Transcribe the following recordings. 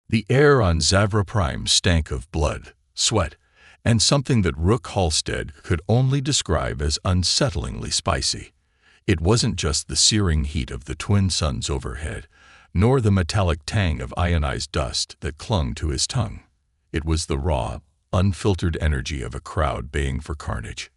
The air on Zavra Prime stank of blood, sweat, and something that Rook Halstead could only describe as unsettlingly spicy. It wasn't just the searing heat of the twin suns overhead, nor the metallic tang of ionized dust that clung to his tongue. It was the raw, unfiltered energy of a crowd baying for carnage.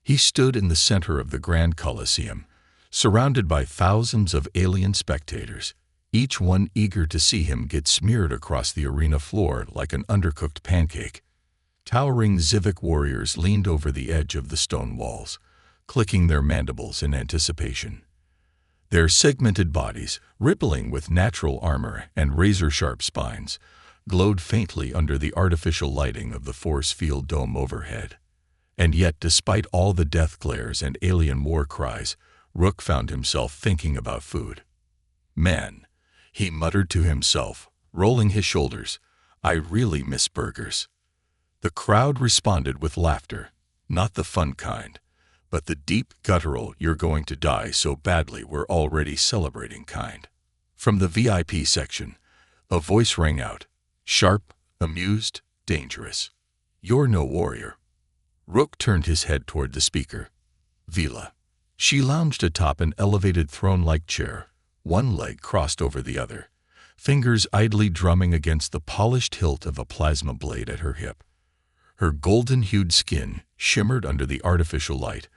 He stood in the center of the Grand Coliseum, surrounded by thousands of alien spectators, each one eager to see him get smeared across the arena floor like an undercooked pancake. Towering Civic warriors leaned over the edge of the stone walls, clicking their mandibles in anticipation. Their segmented bodies, rippling with natural armor and razor-sharp spines, glowed faintly under the artificial lighting of the force field dome overhead. And yet, despite all the death glares and alien war cries, Rook found himself thinking about food. "Man," he muttered to himself, rolling his shoulders, "I really miss burgers." The crowd responded with laughter, not the fun kind, but the deep, guttural, "you're going to die so badly we're already celebrating" kind. From the VIP section, a voice rang out, sharp, amused, dangerous. "You're no warrior." Rook turned his head toward the speaker. Vila. She lounged atop an elevated throne-like chair, one leg crossed over the other, fingers idly drumming against the polished hilt of a plasma blade at her hip. Her golden-hued skin shimmered under the artificial light,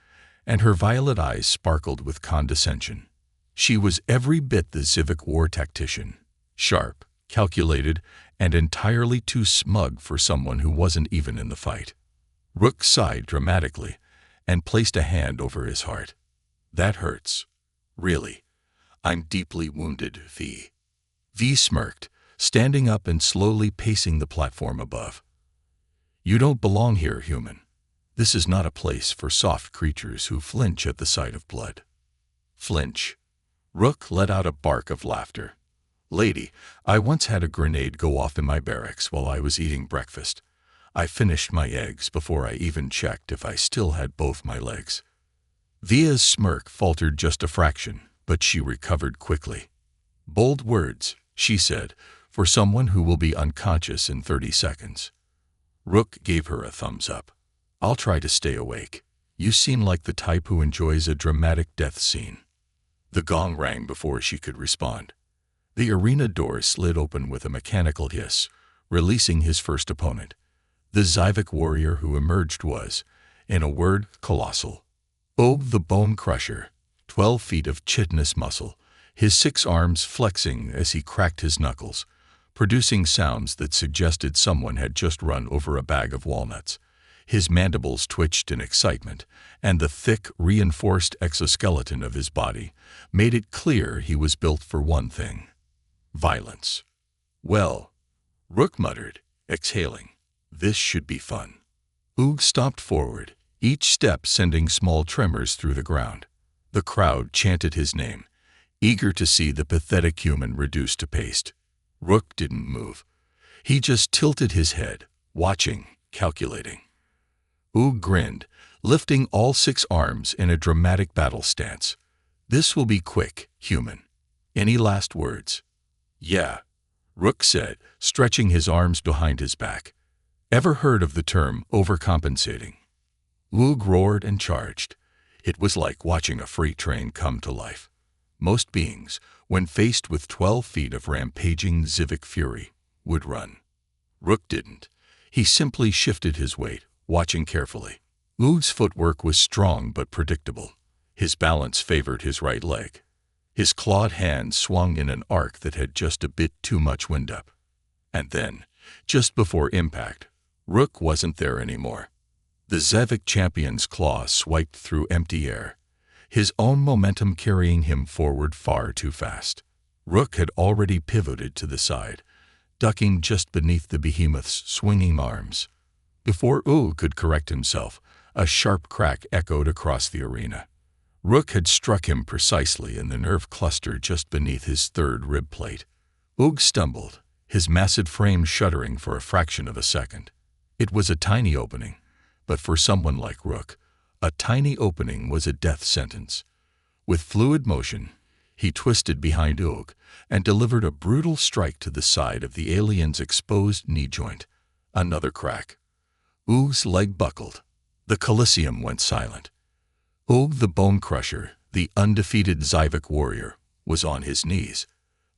and her violet eyes sparkled with condescension. She was every bit the Civic war tactician, sharp, calculated, and entirely too smug for someone who wasn't even in the fight. Rook sighed dramatically and placed a hand over his heart. "That hurts. Really. I'm deeply wounded, V." V smirked, standing up and slowly pacing the platform above. "You don't belong here, human. This is not a place for soft creatures who flinch at the sight of blood." "Flinch?" Rook let out a bark of laughter. "Lady, I once had a grenade go off in my barracks while I was eating breakfast. I finished my eggs before I even checked if I still had both my legs." Via's smirk faltered just a fraction, but she recovered quickly. "Bold words," she said, "for someone who will be unconscious in 30 seconds. Rook gave her a thumbs up. "I'll try to stay awake. You seem like the type who enjoys a dramatic death scene." The gong rang before she could respond. The arena door slid open with a mechanical hiss, releasing his first opponent. The Zyvic warrior who emerged was, in a word, colossal. Og the Bone Crusher, 12 feet of chitinous muscle, his 6 arms flexing as he cracked his knuckles, producing sounds that suggested someone had just run over a bag of walnuts. His mandibles twitched in excitement, and the thick, reinforced exoskeleton of his body made it clear he was built for one thing: violence. "Well," Rook muttered, exhaling, "this should be fun." Oog stomped forward, each step sending small tremors through the ground. The crowd chanted his name, eager to see the pathetic human reduced to paste. Rook didn't move. He just tilted his head, watching, calculating. Oog grinned, lifting all 6 arms in a dramatic battle stance. "This will be quick, human. Any last words?" "Yeah," Rook said, stretching his arms behind his back. "Ever heard of the term overcompensating?" Oog roared and charged. It was like watching a freight train come to life. Most beings, when faced with 12 feet of rampaging Civic fury, would run. Rook didn't. He simply shifted his weight, watching carefully. Oog's footwork was strong but predictable. His balance favored his right leg. His clawed hand swung in an arc that had just a bit too much wind up. And then, just before impact, Rook wasn't there anymore. The Zevic champion's claw swiped through empty air, his own momentum carrying him forward far too fast. Rook had already pivoted to the side, ducking just beneath the behemoth's swinging arms. Before Oog could correct himself, a sharp crack echoed across the arena. Rook had struck him precisely in the nerve cluster just beneath his 3rd rib plate. Oog stumbled, his massive frame shuddering for a fraction of a second. It was a tiny opening, but for someone like Rook, a tiny opening was a death sentence. With fluid motion, He twisted behind Oog and delivered a brutal strike to the side of the alien's exposed knee joint. Another crack. Oog's leg buckled. The coliseum went silent. Oog the Bone Crusher, the undefeated Zyvok warrior, was on his knees.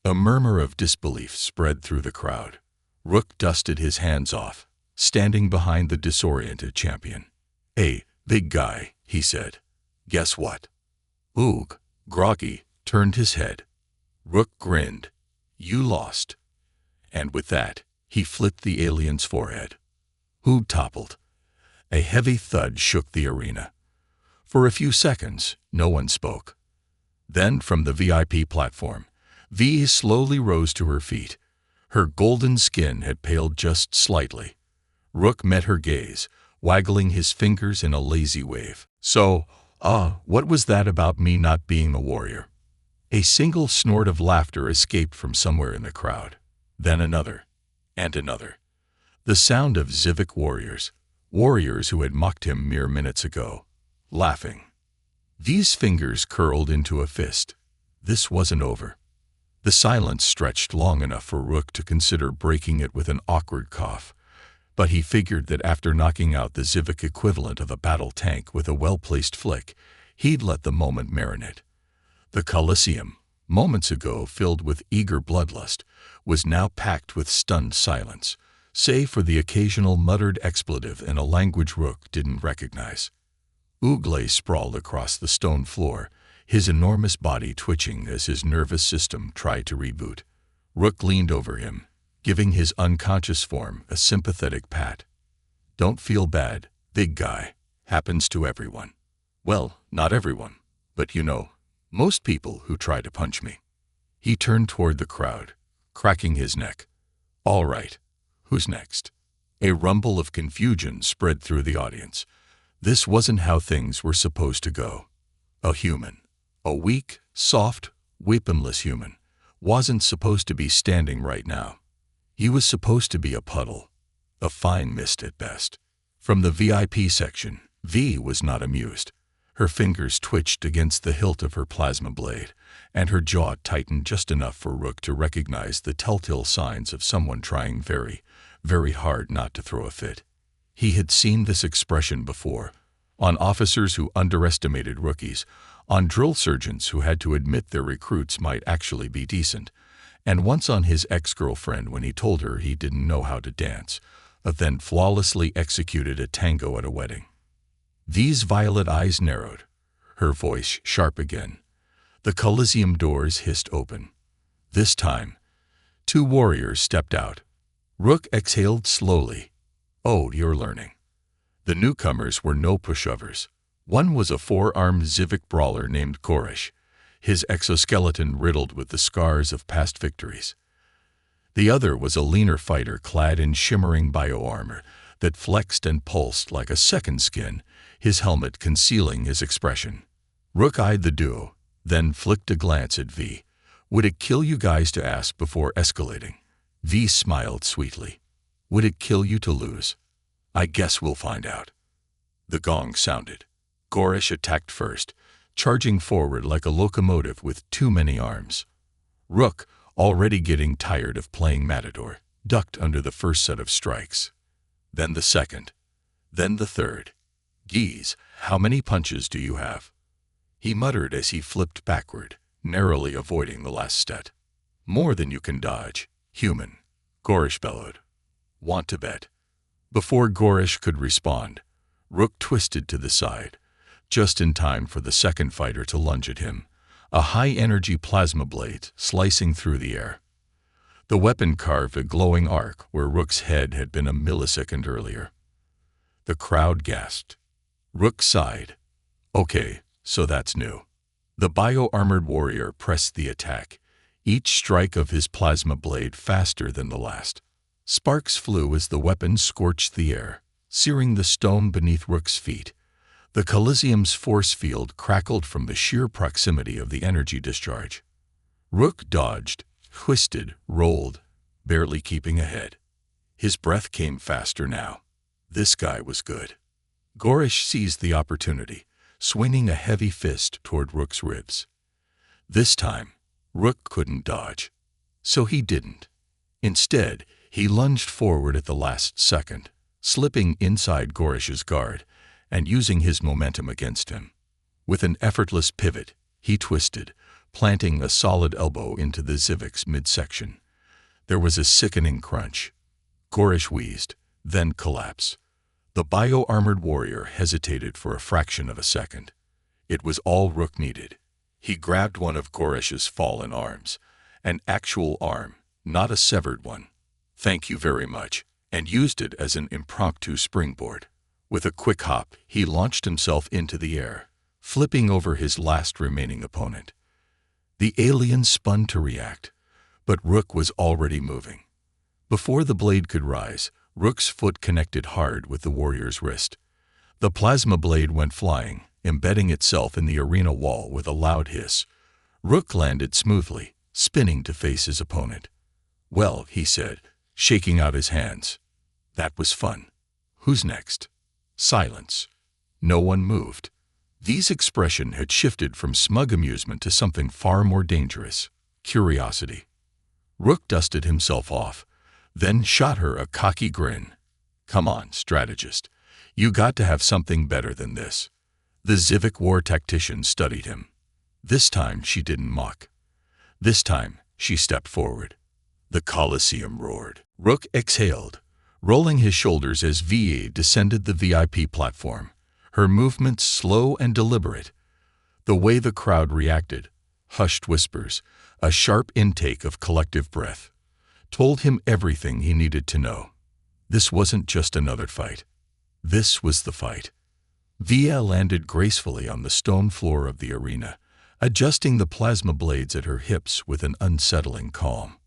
A murmur of disbelief spread through the crowd. Rook dusted his hands off, standing behind the disoriented champion. "Hey, big guy," he said. "Guess what?" Oog, groggy, turned his head. Rook grinned. "You lost." And with that, he flipped the alien's forehead. Oog toppled. A heavy thud shook the arena. For a few seconds, no one spoke. Then, from the VIP platform, V slowly rose to her feet. Her golden skin had paled just slightly. Rook met her gaze, waggling his fingers in a lazy wave. "So, what was that about me not being a warrior?" A single snort of laughter escaped from somewhere in the crowd. Then another, and another. The sound of Zyvok warriors who had mocked him mere minutes ago, laughing. V's fingers curled into a fist. This wasn't over. The silence stretched long enough for Rook to consider breaking it with an awkward cough, but he figured that after knocking out the Zyvok equivalent of a battle tank with a well-placed flick, he'd let the moment marinate. The coliseum, moments ago filled with eager bloodlust, was now packed with stunned silence, save for the occasional muttered expletive in a language Rook didn't recognize. Oog lay sprawled across the stone floor, his enormous body twitching as his nervous system tried to reboot. Rook leaned over him, giving his unconscious form a sympathetic pat. "Don't feel bad, big guy. Happens to everyone. Well, not everyone, but you know, most people who try to punch me." He turned toward the crowd, cracking his neck. "All right, who's next?" A rumble of confusion spread through the audience. This wasn't how things were supposed to go. A human, a weak, soft, weaponless human, wasn't supposed to be standing right now. He was supposed to be a puddle, a fine mist at best. From the VIP section, V was not amused. Her fingers twitched against the hilt of her plasma blade, and her jaw tightened just enough for Rook to recognize the telltale signs of someone trying very, very hard not to throw a fit. He had seen this expression before, on officers who underestimated rookies, on drill sergeants who had to admit their recruits might actually be decent, and once on his ex-girlfriend when he told her he didn't know how to dance, then flawlessly executed a tango at a wedding. V's violet eyes narrowed, her voice sharp again. The coliseum doors hissed open. This time, two warriors stepped out. Rook exhaled slowly. "Oh, you're learning." The newcomers were no pushovers. One was a four-armed Zyvok brawler named Gorish, his exoskeleton riddled with the scars of past victories. The other was a leaner fighter clad in shimmering bioarmor that flexed and pulsed like a second skin, his helmet concealing his expression. Rook eyed the duo, then flicked a glance at V. "Would it kill you guys to ask before escalating?" V smiled sweetly. "Would it kill you to lose? I guess we'll find out." The gong sounded. Gorish attacked first, charging forward like a locomotive with too many arms. Rook, already getting tired of playing Matador, ducked under the first set of strikes. Then the second. Then the third. "Geez, how many punches do you have?" he muttered as he flipped backward, narrowly avoiding the last set. "More than you can dodge, human," Gorish bellowed. "Want to bet?" Before Gorish could respond, Rook twisted to the side, just in time for the second fighter to lunge at him, a high-energy plasma blade slicing through the air. The weapon carved a glowing arc where Rook's head had been a millisecond earlier. The crowd gasped. Rook sighed. "Okay, so that's new." The bio-armored warrior pressed the attack, each strike of his plasma blade faster than the last. Sparks flew as the weapon scorched the air, searing the stone beneath Rook's feet. The coliseum's force field crackled from the sheer proximity of the energy discharge. Rook dodged, twisted, rolled, barely keeping ahead. His breath came faster now. This guy was good. Gorish seized the opportunity, swinging a heavy fist toward Rook's ribs. This time, Rook couldn't dodge. So he didn't. Instead, he lunged forward at the last second, slipping inside Gorish's guard and using his momentum against him. With an effortless pivot, he twisted, planting a solid elbow into the Zivic's midsection. There was a sickening crunch. Gorish wheezed, then collapsed. The bio-armored warrior hesitated for a fraction of a second. It was all Rook needed. He grabbed one of Gorish's fallen arms, an actual arm, not a severed one. "Thank you very much," and used it as an impromptu springboard. With a quick hop, he launched himself into the air, flipping over his last remaining opponent. The alien spun to react, but Rook was already moving. Before the blade could rise, Rook's foot connected hard with the warrior's wrist. The plasma blade went flying, embedding itself in the arena wall with a loud hiss. Rook landed smoothly, spinning to face his opponent. "Well," he said, shaking out his hands. "That was fun. Who's next?" Silence. No one moved. V's expression had shifted from smug amusement to something far more dangerous, curiosity. Rook dusted himself off, then shot her a cocky grin. "Come on, strategist. You got to have something better than this." The Zivic war tactician studied him. This time she didn't mock. This time she stepped forward. The coliseum roared. Rook exhaled, rolling his shoulders as VA descended the VIP platform, her movements slow and deliberate. The way the crowd reacted, hushed whispers, a sharp intake of collective breath, told him everything he needed to know. This wasn't just another fight. This was the fight. Via landed gracefully on the stone floor of the arena, adjusting the plasma blades at her hips with an unsettling calm.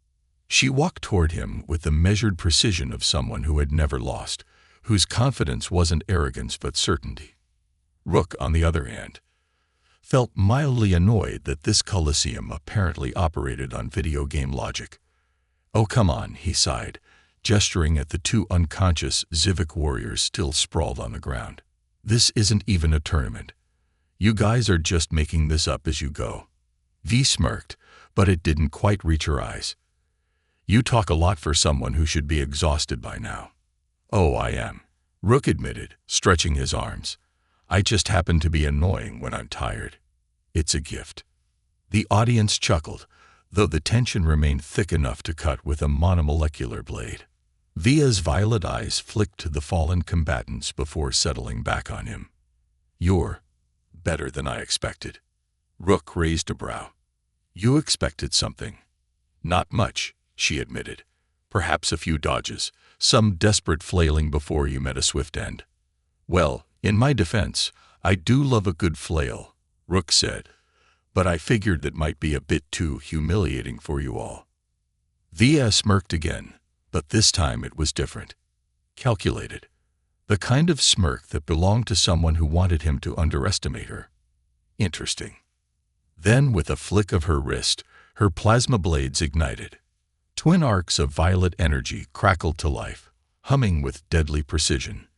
She walked toward him with the measured precision of someone who had never lost, whose confidence wasn't arrogance but certainty. Rook, on the other hand, felt mildly annoyed that this coliseum apparently operated on video game logic. "Oh, come on," he sighed, gesturing at the two unconscious Zivic warriors still sprawled on the ground. "This isn't even a tournament. You guys are just making this up as you go." V smirked, but it didn't quite reach her eyes. "You talk a lot for someone who should be exhausted by now." "Oh, I am," Rook admitted, stretching his arms. "I just happen to be annoying when I'm tired. It's a gift." The audience chuckled, though the tension remained thick enough to cut with a monomolecular blade. Via's violet eyes flicked to the fallen combatants before settling back on him. "You're better than I expected." Rook raised a brow. "You expected something." "Not much," she admitted. "Perhaps a few dodges, some desperate flailing before you met a swift end." "Well, in my defense, I do love a good flail," Rook said, "but I figured that might be a bit too humiliating for you all." Via smirked again, but this time it was different. Calculated. The kind of smirk that belonged to someone who wanted him to underestimate her. Interesting. Then, with a flick of her wrist, her plasma blades ignited. Twin arcs of violet energy crackled to life, humming with deadly precision.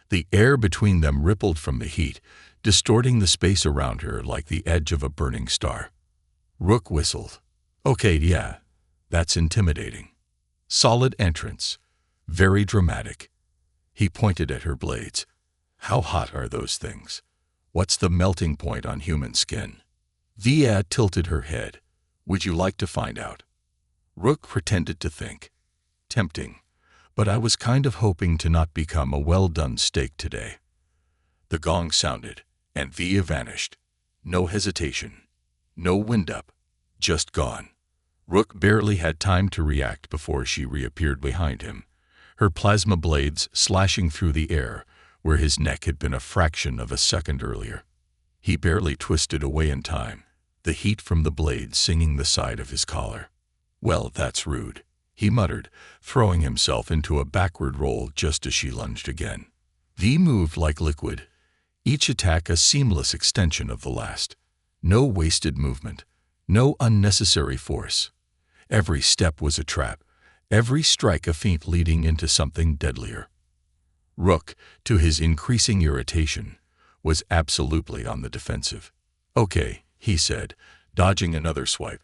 The air between them rippled from the heat, distorting the space around her like the edge of a burning star. Rook whistled. "Okay, yeah, that's intimidating. Solid entrance. Very dramatic." He pointed at her blades. "How hot are those things? What's the melting point on human skin?" Via tilted her head. "Would you like to find out?" Rook pretended to think. "Tempting, but I was kind of hoping to not become a well-done steak today." The gong sounded, and Via vanished. No hesitation. No wind-up. Just gone. Rook barely had time to react before she reappeared behind him, her plasma blades slashing through the air where his neck had been a fraction of a second earlier. He barely twisted away in time, the heat from the blade singing the side of his collar. "Well, that's rude," he muttered, throwing himself into a backward roll just as she lunged again. V moved like liquid, each attack a seamless extension of the last. No wasted movement, no unnecessary force. Every step was a trap, every strike a feint leading into something deadlier. Rook, to his increasing irritation, was absolutely on the defensive. "Okay," he said, dodging another swipe.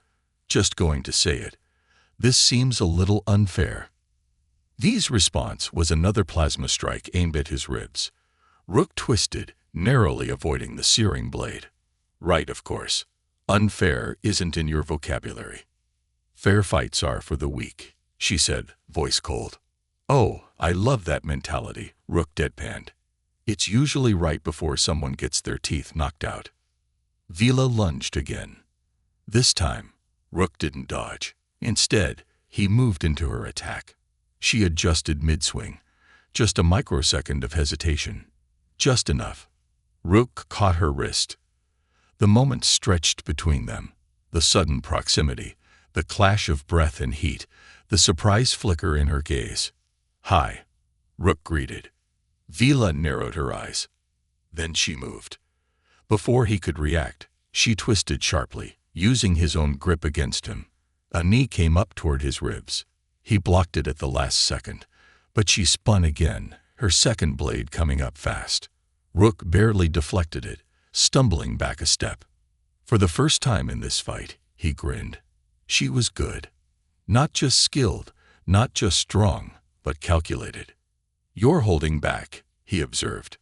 Just going to say it. This seems a little unfair. V's response was another plasma strike aimed at his ribs. Rook twisted, narrowly avoiding the searing blade. Right, of course. Unfair isn't in your vocabulary. Fair fights are for the weak, she said, voice cold. Oh, I love that mentality, Rook deadpanned. It's usually right before someone gets their teeth knocked out. Vila lunged again. This time, Rook didn't dodge. Instead, he moved into her attack. She adjusted mid-swing. Just a microsecond of hesitation. Just enough. Rook caught her wrist. The moment stretched between them. The sudden proximity, the clash of breath and heat, the surprise flicker in her gaze. Hi, Rook greeted. Vila narrowed her eyes. Then she moved. Before he could react, she twisted sharply, using his own grip against him. A knee came up toward his ribs. He blocked it at the last second, but she spun again, her second blade coming up fast. Rook barely deflected it, stumbling back a step. For the first time in this fight, he grinned. She was good. Not just skilled, not just strong, but calculated. You're holding back, he observed.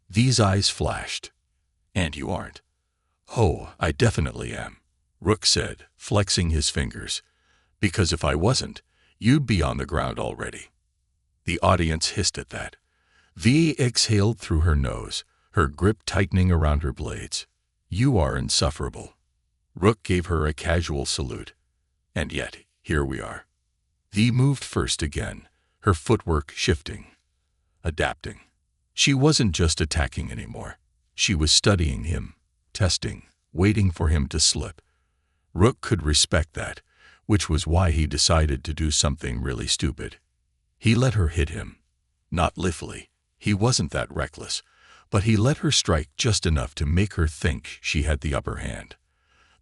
These eyes flashed. And you aren't. Oh, I definitely am, Rook said, flexing his fingers. Because if I wasn't, you'd be on the ground already. The audience hissed at that. V exhaled through her nose, her grip tightening around her blades. You are insufferable. Rook gave her a casual salute. And yet, here we are. V moved first again, her footwork shifting, adapting. She wasn't just attacking anymore. She was studying him, testing, waiting for him to slip. Rook could respect that, which was why he decided to do something really stupid. He let her hit him. Not literally, he wasn't that reckless, but he let her strike just enough to make her think she had the upper hand.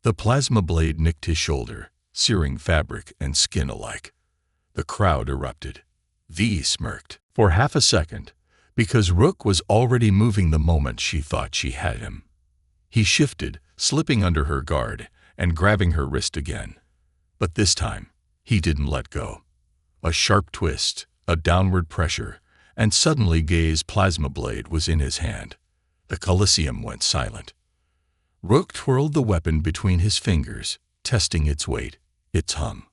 The plasma blade nicked his shoulder, searing fabric and skin alike. The crowd erupted. V smirked for half a second, because Rook was already moving the moment she thought she had him. He shifted, slipping under her guard and grabbing her wrist again. But this time, he didn't let go. A sharp twist, a downward pressure, and suddenly Gay's plasma blade was in his hand. The coliseum went silent. Rook twirled the weapon between his fingers, testing its weight, its hum.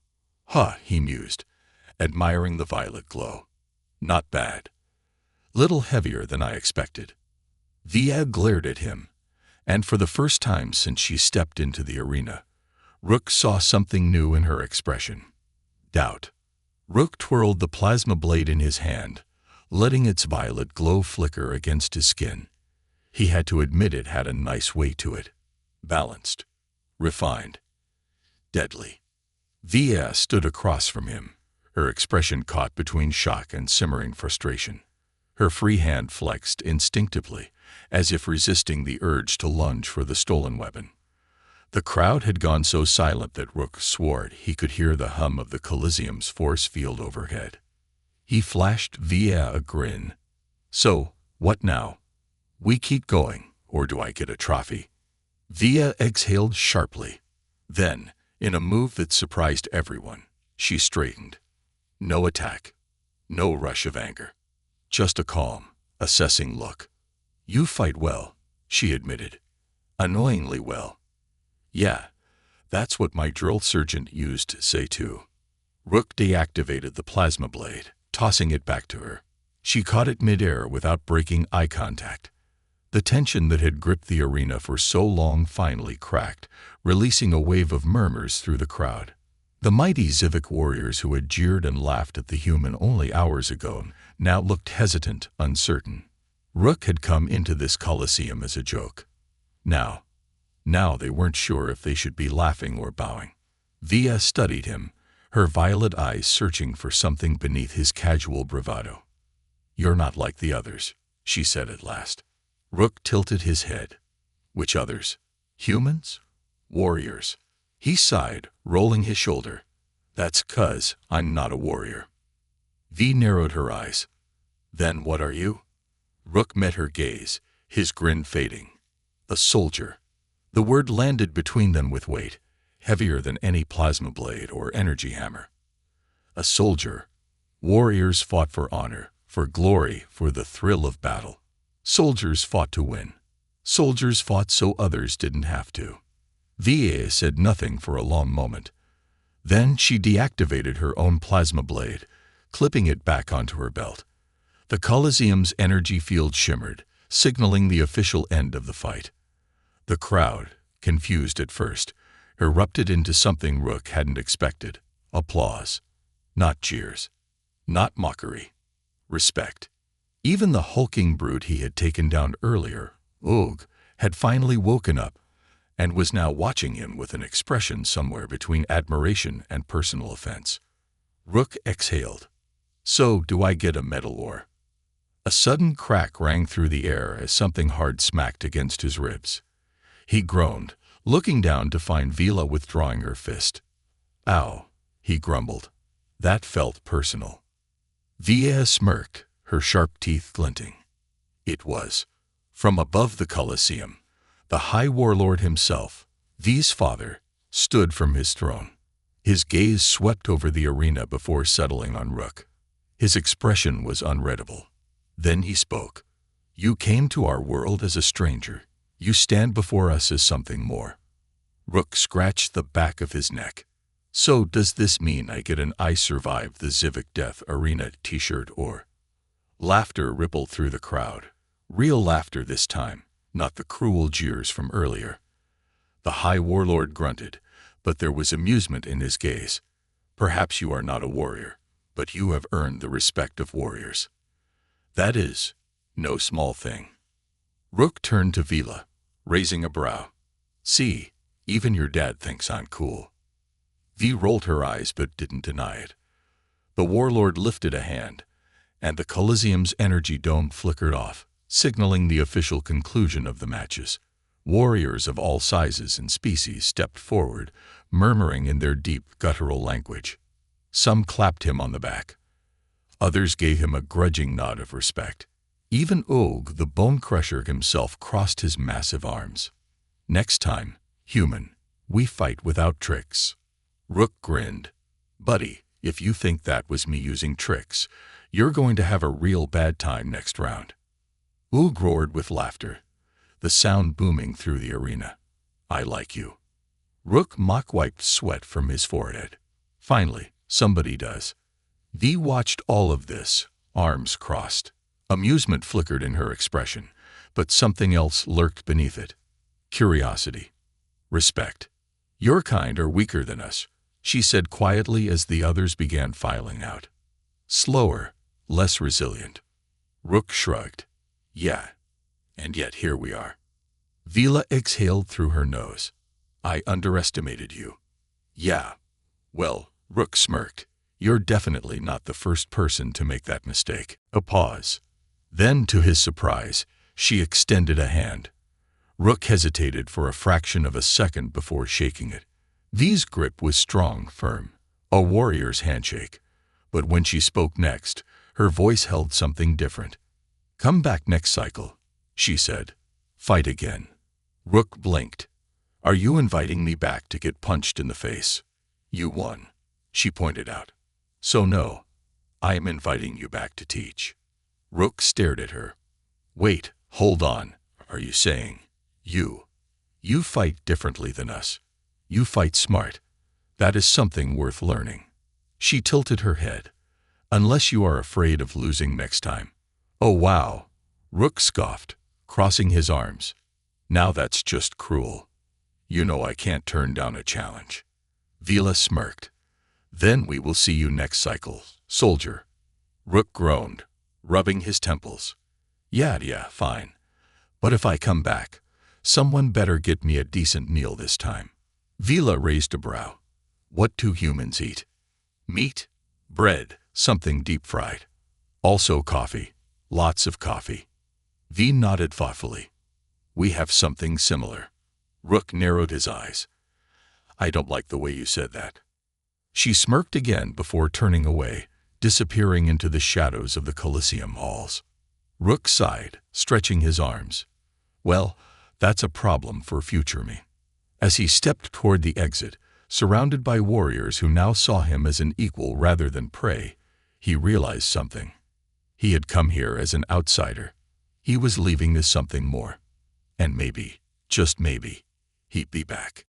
He mused, admiring the violet glow. Not bad. Little heavier than I expected. Via glared at him, and for the first time since she stepped into the arena, Rook saw something new in her expression. Doubt. Rook twirled the plasma blade in his hand, letting its violet glow flicker against his skin. He had to admit it had a nice weight to it. Balanced. Refined. Deadly. Via stood across from him, her expression caught between shock and simmering frustration. Her free hand flexed instinctively, as if resisting the urge to lunge for the stolen weapon. The crowd had gone so silent that Rook swore he could hear the hum of the coliseum's force field overhead. He flashed Via a grin. So, what now? We keep going, or do I get a trophy? Via exhaled sharply. Then, in a move that surprised everyone, she straightened. No attack. No rush of anger. Just a calm, assessing look. You fight well, she admitted. Annoyingly well. Yeah, that's what my drill sergeant used to say too. Rook deactivated the plasma blade, tossing it back to her. She caught it midair without breaking eye contact. The tension that had gripped the arena for so long finally cracked, releasing a wave of murmurs through the crowd. The mighty Zivik warriors who had jeered and laughed at the human only hours ago now looked hesitant, uncertain. Rook had come into this coliseum as a joke. Now they weren't sure if they should be laughing or bowing. Via studied him, her violet eyes searching for something beneath his casual bravado. You're not like the others, she said at last. Rook tilted his head. Which others? Humans? Warriors? He sighed, rolling his shoulder. That's 'cause I'm not a warrior. V narrowed her eyes. Then what are you? Rook met her gaze, his grin fading. A soldier. The word landed between them with weight, heavier than any plasma blade or energy hammer. A soldier. Warriors fought for honor, for glory, for the thrill of battle. Soldiers fought to win. Soldiers fought so others didn't have to. Va said nothing for a long moment. Then she deactivated her own plasma blade, clipping it back onto her belt. The Coliseum's energy field shimmered, signaling the official end of the fight. The crowd, confused at first, erupted into something Rook hadn't expected. Applause. Not jeers. Not mockery. Respect. Even the hulking brute he had taken down earlier, Oog, had finally woken up and was now watching him with an expression somewhere between admiration and personal offense. Rook exhaled. So, do I get a medal or? A sudden crack rang through the air as something hard smacked against his ribs. He groaned, looking down to find Vila withdrawing her fist. Ow, he grumbled. That felt personal. Vila smirked, her sharp teeth glinting. It was. From above the Coliseum, the High Warlord himself, V's father, stood from his throne. His gaze swept over the arena before settling on Rook. His expression was unreadable. Then he spoke. You came to our world as a stranger. You stand before us as something more. Rook scratched the back of his neck. So does this mean I get an I Survived the Civic Death Arena t-shirt or? Laughter rippled through the crowd. Real laughter this time, not the cruel jeers from earlier. The High Warlord grunted, but there was amusement in his gaze. Perhaps you are not a warrior, but you have earned the respect of warriors. That is no small thing. Rook turned to Vila, raising a brow. See, even your dad thinks I'm cool. V rolled her eyes but didn't deny it. The warlord lifted a hand, and the Coliseum's energy dome flickered off, signaling the official conclusion of the matches. Warriors of all sizes and species stepped forward, murmuring in their deep, guttural language. Some clapped him on the back. Others gave him a grudging nod of respect. Even Og, the bone crusher himself, crossed his massive arms. Next time, human, we fight without tricks. Rook grinned. Buddy, if you think that was me using tricks, you're going to have a real bad time next round. Og roared with laughter, the sound booming through the arena. I like you. Rook mock-wiped sweat from his forehead. Finally, somebody does. V watched all of this, arms crossed. Amusement flickered in her expression, but something else lurked beneath it. Curiosity. Respect. Your kind are weaker than us, she said quietly as the others began filing out. Slower, less resilient. Rook shrugged. Yeah, and yet here we are. Vila exhaled through her nose. I underestimated you. Yeah. Well, Rook smirked. You're definitely not the first person to make that mistake. A pause. Then, to his surprise, she extended a hand. Rook hesitated for a fraction of a second before shaking it. V's grip was strong, firm, a warrior's handshake. But when she spoke next, her voice held something different. Come back next cycle, she said. Fight again. Rook blinked. Are you inviting me back to get punched in the face? You won, she pointed out. So no, I am inviting you back to teach. Rook stared at her. Wait, hold on. Are you saying, you fight differently than us? You fight smart. That is something worth learning. She tilted her head. Unless you are afraid of losing next time. Oh wow, Rook scoffed, crossing his arms. Now that's just cruel. You know I can't turn down a challenge. Vila smirked. Then we will see you next cycle, soldier. Rook groaned, rubbing his temples. Yeah, fine. But if I come back, someone better get me a decent meal this time. Vila raised a brow. What do humans eat? Meat, bread, something deep-fried. Also coffee, lots of coffee. V nodded thoughtfully. We have something similar. Rook narrowed his eyes. I don't like the way you said that. She smirked again before turning away, disappearing into the shadows of the Coliseum halls. Rook sighed, stretching his arms. Well, that's a problem for future me. As he stepped toward the exit, surrounded by warriors who now saw him as an equal rather than prey, he realized something. He had come here as an outsider. He was leaving as something more. And maybe, just maybe, he'd be back.